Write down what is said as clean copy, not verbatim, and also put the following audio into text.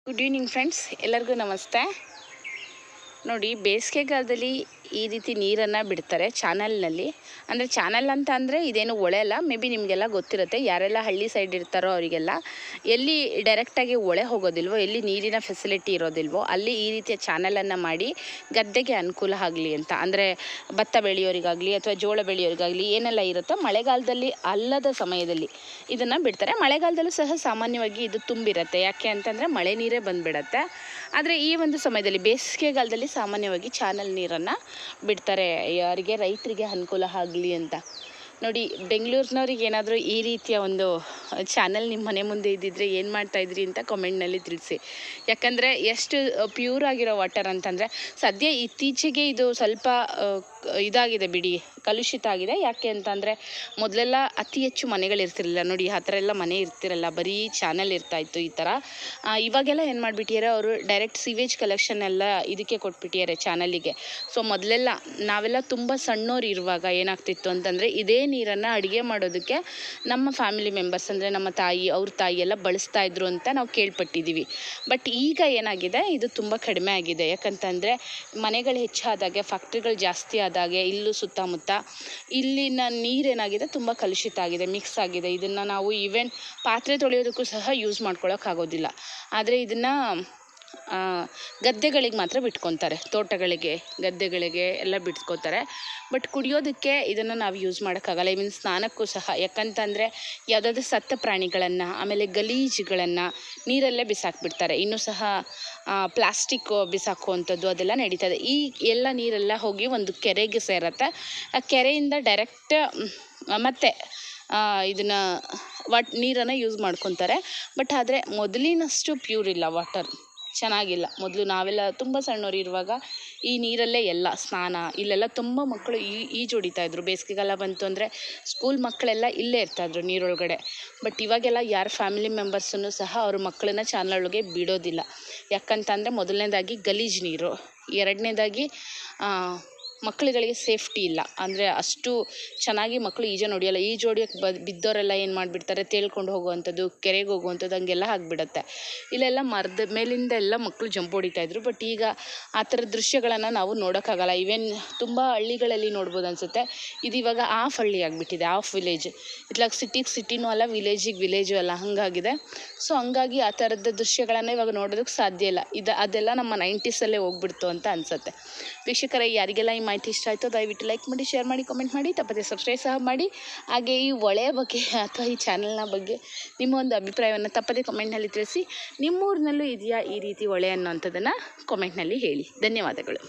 Good evening friends, ಎಲ್ಲರಿಗೂ ನಮಸ್ತೆ. ನೋಡಿ, ಬೇಸಿಗೆಗಾಲದಲ್ಲಿ ಈ ರೀತಿ ನೀರನ್ನು ಬಿಡ್ತಾರೆ ಚಾನಲ್ನಲ್ಲಿ. ಅಂದರೆ ಚಾನಲ್ ಅಂತ ಅಂದರೆ ಇದೇನು ಹೊಳೆ ಅಲ್ಲ. ಮೇ ಬಿ ನಿಮಗೆಲ್ಲ ಗೊತ್ತಿರುತ್ತೆ, ಯಾರೆಲ್ಲ ಹಳ್ಳಿ ಸೈಡ್ ಇರ್ತಾರೋ ಅವರಿಗೆಲ್ಲ. ಎಲ್ಲಿ ಡೈರೆಕ್ಟಾಗಿ ಹೊಳೆ ಹೋಗೋದಿಲ್ವೋ, ಎಲ್ಲಿ ನೀರಿನ ಫೆಸಿಲಿಟಿ ಇರೋದಿಲ್ವೋ ಅಲ್ಲಿ ಈ ರೀತಿಯ ಚಾನಲನ್ನು ಮಾಡಿ ಗದ್ದೆಗೆ ಅನುಕೂಲ ಆಗಲಿ ಅಂತ. ಅಂದರೆ ಭತ್ತ ಬೆಳೆಯೋರಿಗಾಗಲಿ ಅಥವಾ ಜೋಳ ಬೆಳೆಯೋರಿಗಾಗಲಿ ಏನೆಲ್ಲ ಇರುತ್ತೋ ಮಳೆಗಾಲದಲ್ಲಿ ಅಲ್ಲದ ಸಮಯದಲ್ಲಿ ಇದನ್ನು ಬಿಡ್ತಾರೆ. ಮಳೆಗಾಲದಲ್ಲೂ ಸಹ ಸಾಮಾನ್ಯವಾಗಿ ಇದು ತುಂಬಿರುತ್ತೆ. ಯಾಕೆ ಅಂತಂದರೆ ಮಳೆ ನೀರೇ ಬಂದುಬಿಡತ್ತೆ. ಆದರೆ ಈ ಒಂದು ಸಮಯದಲ್ಲಿ ಬೇಸಿಗೆಗಾಲದಲ್ಲಿ ಸಾಮಾನ್ಯವಾಗಿ ಚಾನಲ್ ನೀರನ್ನು ಬಿಡ್ತಾರೆ, ಯಾರಿಗೆ ರೈತರಿಗೆ ಅನುಕೂಲ ಆಗಲಿ ಅಂತ. ನೋಡಿ, ಬೆಂಗಳೂರಿನವ್ರಿಗೆ ಏನಾದರೂ ಈ ರೀತಿಯ ಒಂದು ಚಾನಲ್ ನಿಮ್ಮ ಮನೆ ಮುಂದೆ ಇದ್ದಿದ್ರೆ ಏನು ಮಾಡ್ತಾಯಿದ್ರಿ ಅಂತ ಕಮೆಂಟ್ನಲ್ಲಿ ತಿಳಿಸಿ. ಯಾಕಂದರೆ ಎಷ್ಟು ಪ್ಯೂರ್ ಆಗಿರೋ ವಾಟರ್ ಅಂತಂದರೆ, ಸದ್ಯ ಇತ್ತೀಚೆಗೆ ಇದು ಸ್ವಲ್ಪ ಇದಾಗಿದೆ ಬಿಡಿ, ಕಲುಷಿತ ಆಗಿದೆ. ಯಾಕೆ ಅಂತಂದರೆ ಮೊದಲೆಲ್ಲ ಅತಿ ಹೆಚ್ಚು ಮನೆಗಳಿರ್ತಿರಲಿಲ್ಲ. ನೋಡಿ, ಆ ಥರ ಎಲ್ಲ ಮನೆ ಇರ್ತಿರಲ್ಲ, ಬರೀ ಚಾನಲ್ ಇರ್ತಾಯಿತ್ತು ಈ ಥರ. ಇವಾಗೆಲ್ಲ ಏನು ಮಾಡಿಬಿಟ್ಟಿದ್ದಾರೆ ಅವರು, ಡೈರೆಕ್ಟ್ ಸಿವೇಜ್ ಕಲೆಕ್ಷನ್ ಎಲ್ಲ ಇದಕ್ಕೆ ಕೊಟ್ಬಿಟ್ಟಿದ್ದಾರೆ, ಚಾನಲಿಗೆ. ಸೊ ಮೊದಲೆಲ್ಲ ನಾವೆಲ್ಲ ತುಂಬ ಸಣ್ಣೋರು ಇರುವಾಗ ಏನಾಗ್ತಿತ್ತು ಅಂತಂದರೆ ಇದೇ ನೀರನ್ನು ಅಡುಗೆ ಮಾಡೋದಕ್ಕೆ ನಮ್ಮ ಫ್ಯಾಮಿಲಿ ಮೆಂಬರ್ಸ್ ಅಂದರೆ ನಮ್ಮ ತಾಯಿ, ಅವ್ರ ತಾಯಿ ಎಲ್ಲ ಬಳಸ್ತಾ ಇದ್ರು ಅಂತ ನಾವು ಕೇಳ್ಪಟ್ಟಿದ್ದೀವಿ. ಬಟ್ ಈಗ ಏನಾಗಿದೆ, ಇದು ತುಂಬ ಕಡಿಮೆ ಆಗಿದೆ. ಯಾಕಂತಂದರೆ ಮನೆಗಳು ಹೆಚ್ಚಾದಾಗೆ, ಫ್ಯಾಕ್ಟ್ರಿಗಳು ಜಾಸ್ತಿ ಆದಾಗೆ ಇಲ್ಲೂ ಸುತ್ತಮುತ್ತ ಇಲ್ಲಿನ ನೀರೇನಾಗಿದೆ ತುಂಬ ಕಲುಷಿತ ಆಗಿದೆ, ಮಿಕ್ಸ್ ಆಗಿದೆ. ಇದನ್ನು ನಾವು ಈವನ್ ಪಾತ್ರೆ ತೊಳೆಯೋದಕ್ಕೂ ಸಹ ಯೂಸ್ ಮಾಡ್ಕೊಳ್ಳೋಕ್ಕಾಗೋದಿಲ್ಲ. ಆದರೆ ಇದನ್ನು ಗದ್ದೆಗಳಿಗೆ ಮಾತ್ರ ಬಿಟ್ಕೊತಾರೆ, ತೋಟಗಳಿಗೆ, ಗದ್ದೆಗಳಿಗೆ ಎಲ್ಲ ಬಿಟ್ಕೋತಾರೆ. ಬಟ್ ಕುಡಿಯೋದಕ್ಕೆ ಇದನ್ನು ನಾವು ಯೂಸ್ ಮಾಡೋಕ್ಕಾಗಲ್ಲ. ಈವನ್ ಸ್ನಾನಕ್ಕೂ ಸಹ. ಯಾಕಂತಂದರೆ ಯಾವುದಾದ್ರೂ ಸತ್ತ ಪ್ರಾಣಿಗಳನ್ನು, ಆಮೇಲೆ ಗಲೀಜುಗಳನ್ನು ನೀರಲ್ಲೇ ಬಿಸಾಕ್ಬಿಡ್ತಾರೆ. ಇನ್ನೂ ಸಹ ಪ್ಲಾಸ್ಟಿಕ್ ಬಿಸಾಕುವಂಥದ್ದು ಅದೆಲ್ಲ ನಡೀತದೆ. ಈ ಎಲ್ಲ ನೀರೆಲ್ಲ ಹೋಗಿ ಒಂದು ಕೆರೆಗೆ ಸೇರುತ್ತೆ. ಆ ಕೆರೆಯಿಂದ ಡೈರೆಕ್ಟ್ ಮತ್ತೆ ಇದನ್ನು ನೀರನ್ನು ಯೂಸ್ ಮಾಡ್ಕೊತಾರೆ. ಬಟ್ ಆದರೆ ಮೊದಲಿನಷ್ಟು ಪ್ಯೂರ್ ಇಲ್ಲ, ವಾಟರ್ ಚೆನ್ನಾಗಿಲ್ಲ. ಮೊದಲು ನಾವೆಲ್ಲ ತುಂಬ ಸಣ್ಣವ್ರು ಇರುವಾಗ ಈ ನೀರಲ್ಲೇ ಎಲ್ಲ ಸ್ನಾನ, ಇಲ್ಲೆಲ್ಲ ತುಂಬ ಮಕ್ಕಳು ಈಜೊಡಿತಾಯಿದ್ರು. ಬೇಸಿಗೆಗಾಲ ಬಂತು ಅಂದರೆ ಸ್ಕೂಲ್ ಮಕ್ಕಳೆಲ್ಲ ಇಲ್ಲೇ ಇರ್ತಾಯಿದ್ರು ನೀರೊಳಗಡೆ. ಬಟ್ ಇವಾಗೆಲ್ಲ ಯಾರ ಫ್ಯಾಮಿಲಿ ಮೆಂಬರ್ಸನ್ನು ಸಹ ಅವ್ರ ಮಕ್ಕಳನ್ನ ಚಾನಲ್ ಒಳಗೆ ಬಿಡೋದಿಲ್ಲ. ಯಾಕಂತಂದರೆ ಮೊದಲನೇದಾಗಿ ಗಲೀಜು ನೀರು, ಎರಡನೇದಾಗಿ ಮಕ್ಕಳುಗಳಿಗೆ ಸೇಫ್ಟಿ ಇಲ್ಲ. ಅಂದರೆ ಅಷ್ಟು ಚೆನ್ನಾಗಿ ಮಕ್ಕಳು ಈಜ ನೋಡಿಯಲ್ಲ. ಈಜೋಡಿಯೋಕ್ಕೆ ಬಿದ್ದವರೆಲ್ಲ ಏನು ಮಾಡಿಬಿಡ್ತಾರೆ, ತೇಲ್ಕೊಂಡು ಹೋಗುವಂಥದ್ದು, ಕೆರೆಗೆ ಹೋಗುವಂಥದ್ದು, ಹಂಗೆಲ್ಲ ಆಗಿಬಿಡತ್ತೆ. ಇಲ್ಲೆಲ್ಲ ಮರದ ಮೇಲಿಂದ ಎಲ್ಲ ಮಕ್ಕಳು ಜಂಪ್ ಹೊಡಿತಾಯಿದ್ರು. ಬಟ್ ಈಗ ಆ ಥರ ದೃಶ್ಯಗಳನ್ನು ನಾವು ನೋಡೋಕ್ಕಾಗಲ್ಲ. ಈವನ್ ತುಂಬ ಹಳ್ಳಿಗಳಲ್ಲಿ ನೋಡ್ಬೋದು ಅನಿಸುತ್ತೆ. ಇದು ಇವಾಗ ಆಫ್ ಹಳ್ಳಿ ಆಗಿಬಿಟ್ಟಿದೆ, ಆಫ್ ವಿಲೇಜ್. ಇತ್ಲಾಗ ಸಿಟಿನೂ ಅಲ್ಲ, ವಿಲೇಜು ಅಲ್ಲ, ಹಾಗಾಗಿದೆ. ಸೊ ಹಂಗಾಗಿ ಆ ಥರದ ದೃಶ್ಯಗಳನ್ನು ಇವಾಗ ನೋಡೋದಕ್ಕೆ ಸಾಧ್ಯ ಇಲ್ಲ. ಅದೆಲ್ಲ ನಮ್ಮ 90ಸಲ್ಲೇ ಹೋಗ್ಬಿಡ್ತು ಅಂತ ಅನಿಸುತ್ತೆ. ವೀಕ್ಷಕರೇ, ಯಾರಿಗೆಲ್ಲ ಈ ಮಾಹಿತಿ ಇಷ್ಟ ಆಯಿತು ದಯವಿಟ್ಟು ಲೈಕ್ ಮಾಡಿ, ಶೇರ್ ಮಾಡಿ, ಕಮೆಂಟ್ ಮಾಡಿ, ತಪ್ಪದೆ ಸಬ್ಸ್ಕ್ರೈಬ್ ಸಹ ಮಾಡಿ. ಹಾಗೆ ಈ ಹೊಳೆಯ ಬಗ್ಗೆ ಅಥವಾ ಈ ಚಾನಲ್ನ ಬಗ್ಗೆ ನಿಮ್ಮ ಒಂದು ಅಭಿಪ್ರಾಯವನ್ನು ತಪ್ಪದೆ ಕಮೆಂಟ್ನಲ್ಲಿ ತಿಳಿಸಿ. ನಿಮ್ಮೂರಿನಲ್ಲೂ ಇದೆಯಾ ಈ ರೀತಿ ಹೊಳೆ ಅನ್ನೋಂಥದ್ದನ್ನು ಕಮೆಂಟ್ನಲ್ಲಿ ಹೇಳಿ. ಧನ್ಯವಾದಗಳು.